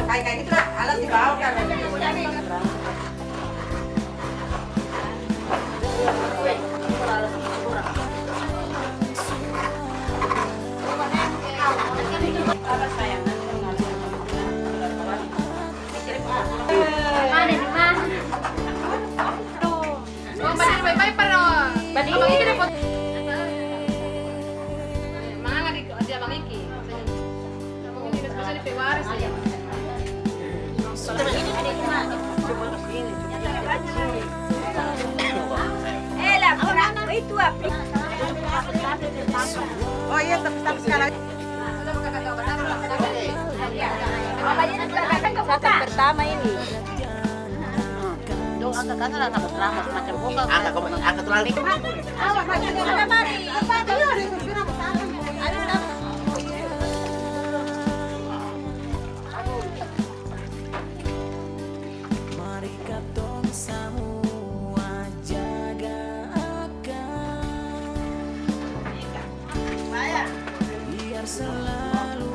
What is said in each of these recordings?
kayak gitu lah, alat dibawa kan. Oh iya, tapi sekarang pertama ini. Dong angkat kan ada sampai terang macam buka. Angkat tulang nih. Mari katong semua jaga akan biar selalu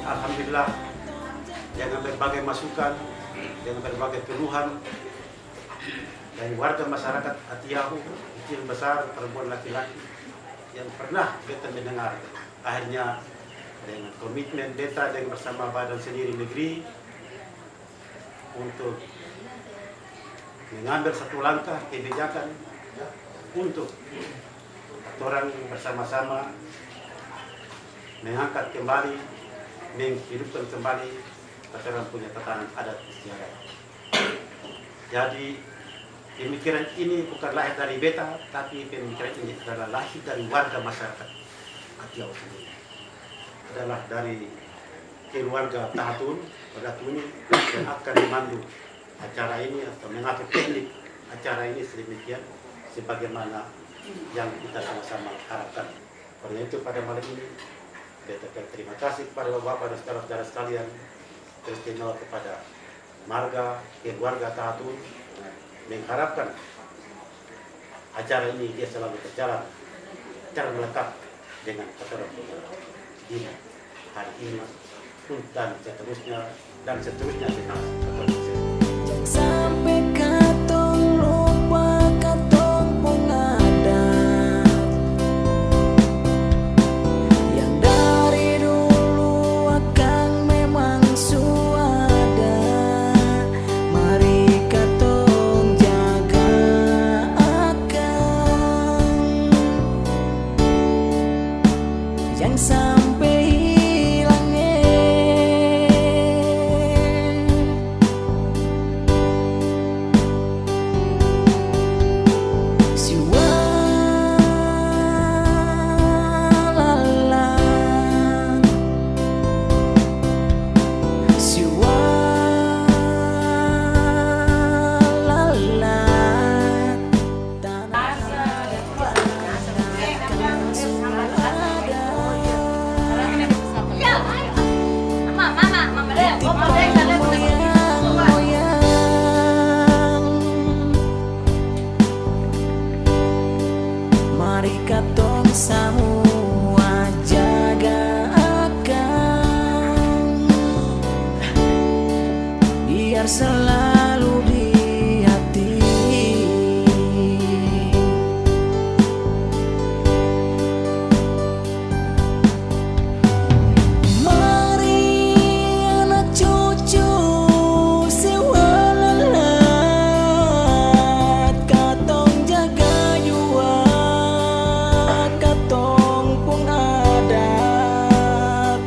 Alhamdulillah dengan berbagai masukan, dengan berbagai keluhan dari warga masyarakat Atiyahu, kecil besar, perempuan laki-laki yang pernah kita mendengar, akhirnya dengan komitmen beta dengan bersama Badan Sendiri Negeri untuk mengambil satu langkah kebijakan untuk orang bersama-sama mengangkat kembali, menghidupkan kembali orang punya tatanan adat istiadat. Jadi pemikiran ini bukan lahir dari beta, tapi pemikiran ini adalah lahir dari warga masyarakat Atiyahu sendiri. Adalah dari keluarga Tahatun, Badatuni yang akan memandu acara ini atau mengatur teknik acara ini sedemikian sebagaimana yang kita sama-sama harapkan. Oleh itu pada malam ini beta terima kasih kepada Bapak dan saudara-saudara sekalian, terutama kepada marga keluarga Tahatun, mengharapkan acara ini dia selalu berjalan secara melekat dengan aturan di hari ini dan seterusnya sampai katong lupa katong pengadat yang dari dulu akan memang suada. Mari katong jaga akan yang sampai hilang Mari katong semua jaga akang, biar selalu di hati. Mari anak cucu sewalalat, katong jaga jua, katong pun adat.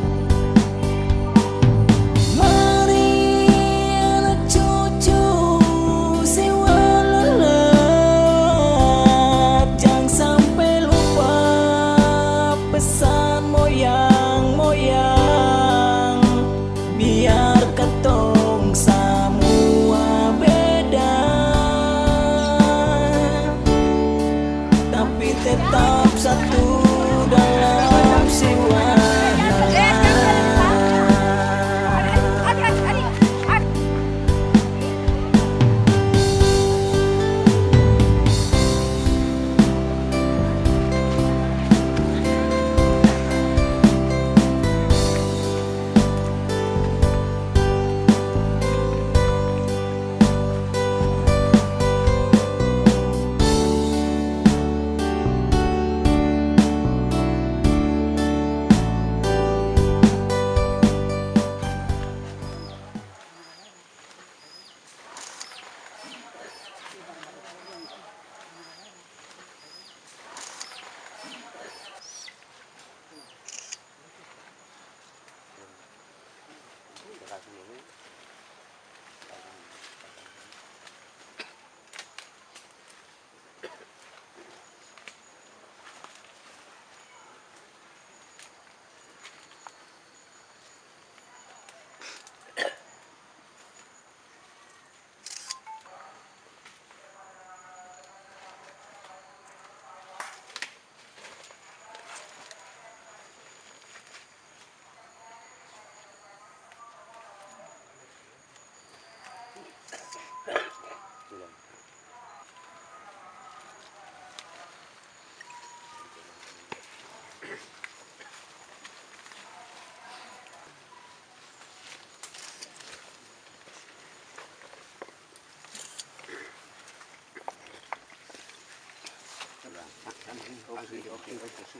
Mari anak cucu sewalalat, jangan sampai lupa pesan moyang-moyang, biar katong semua beda, tapi tetap satu dalam siwa.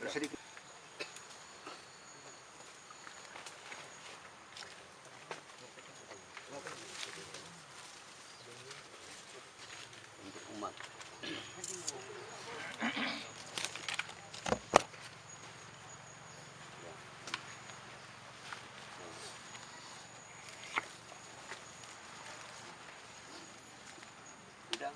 Sedikit. Untuk umat. Sudah.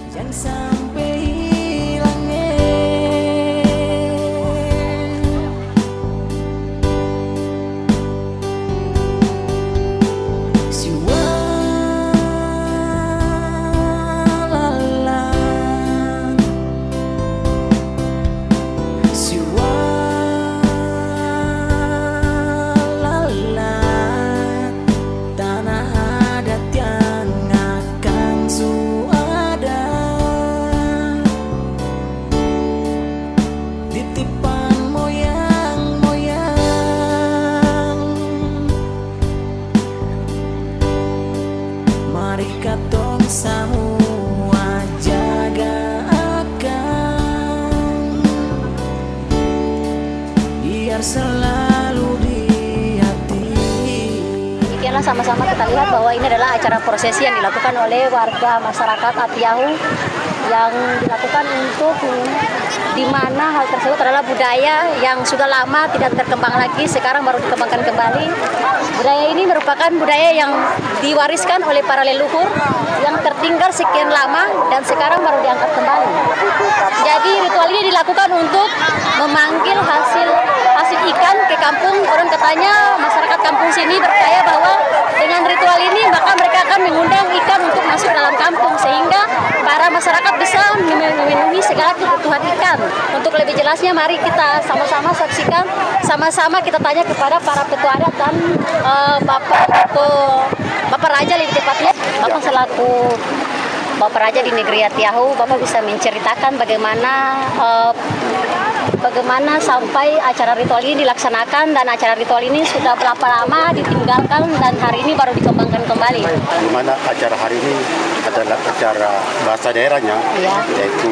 Jangan sampai hilang si walalat, si walalat, tanah adat yang akan suada, titipan moyang-moyang. Mari katong semua jaga akang, biar selalu di hati. Demikianlah sama-sama kita lihat bahwa ini adalah acara prosesi yang dilakukan oleh warga masyarakat Atiahu, yang dilakukan untuk di mana hal tersebut adalah budaya yang sudah lama tidak berkembang lagi, sekarang baru dikembangkan kembali. Budaya ini merupakan budaya yang diwariskan oleh para leluhur yang tertinggal sekian lama dan sekarang baru diangkat kembali. Jadi ritual ini dilakukan untuk memanggil hasil ikan ke kampung. Orang katanya masyarakat kampung sini percaya bahwa dengan ritual ini maka mereka akan mengundang ikan untuk masuk dalam kampung, sehingga para masyarakat bisa memenuhi segala kebutuhan ikan. Untuk lebih jelasnya mari kita sama-sama saksikan, sama-sama kita tanya kepada para petua adat dan Bapak Raja lebih tepatnya. Bapak selaku Bapak Raja di negeri Atiahu, Bapak bisa menceritakan bagaimana sampai acara ritual ini dilaksanakan, dan acara ritual ini sudah berapa lama ditinggalkan dan hari ini baru dikembangkan kembali. Di mana acara hari ini adalah acara bahasa daerahnya, yaitu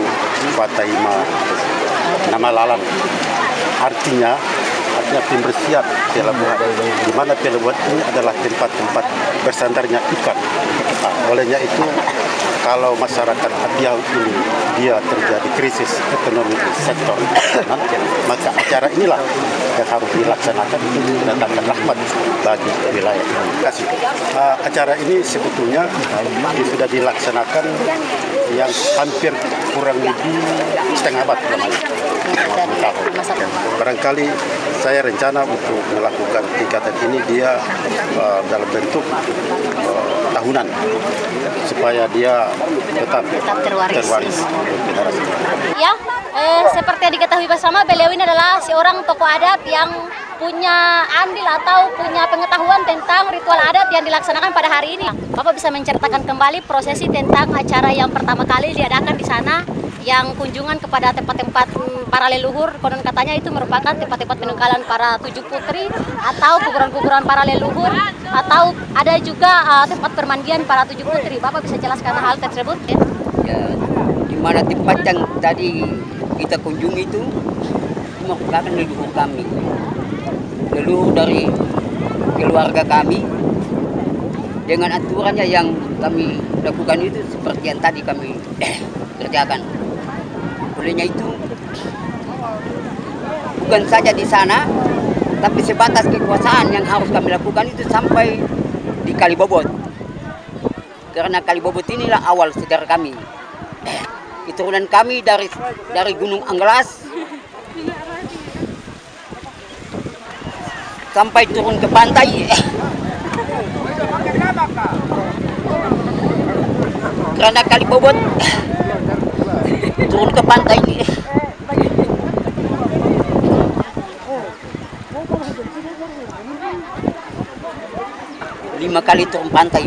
Fataima Nama Lalan. Artinya pembersihan pelabuhan, di mana pelabuhan ini adalah tempat-tempat bersandarnya ikan. Nah, olehnya itu, kalau masyarakat Atiahu ini dia terjadi krisis ekonomi di sektor makanan, maka acara inilah yang harus dilaksanakan untuk mendatangkan rahmat bagi wilayah. Terima kasih. Acara ini sebetulnya sudah dilaksanakan yang hampir kurang lebih setengah abad tahun. Barangkali saya rencana untuk melakukan tingkatan ini dia dalam bentuk tahunan supaya dia tetap terwaris. Ya, seperti yang diketahui bersama, beliau ini adalah seorang tokoh adat yang punya andil atau punya pengetahuan tentang ritual adat yang dilaksanakan pada hari ini. Bapak bisa menceritakan kembali prosesi tentang acara yang pertama kali diadakan di sana, yang kunjungan kepada tempat-tempat para leluhur. Konon katanya itu merupakan tempat-tempat peninggalan para 7 putri atau kuburan-kuburan para leluhur, atau ada juga tempat permandian para 7 putri. Bapak bisa jelaskan hal tersebut? Ya, di mana tempat yang tadi kita kunjungi itu merupakan leluhur kami, leluhur dari keluarga kami, dengan aturannya yang kami lakukan itu seperti yang tadi kami kerjakan. Olehnya itu bukan saja di sana, tapi sebatas kekuasaan yang harus kami lakukan itu sampai di Kalibobot. Karena Kalibobot inilah awal sejarah kami. Keturunan kami dari Gunung Anggelas sampai turun ke pantai. Karena Kalibobot turun ke pantai ini. 5 kali turun pantai.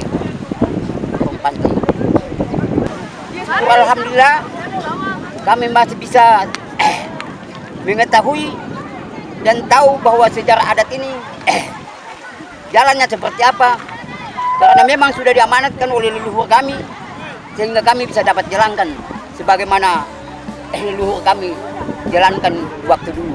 Alhamdulillah kami masih bisa mengetahui dan tahu bahwa sejarah adat ini jalannya seperti apa, karena memang sudah diamanatkan oleh leluhur kami, sehingga kami bisa dapat jalankan sebagaimana leluhur kami jalankan waktu dulu.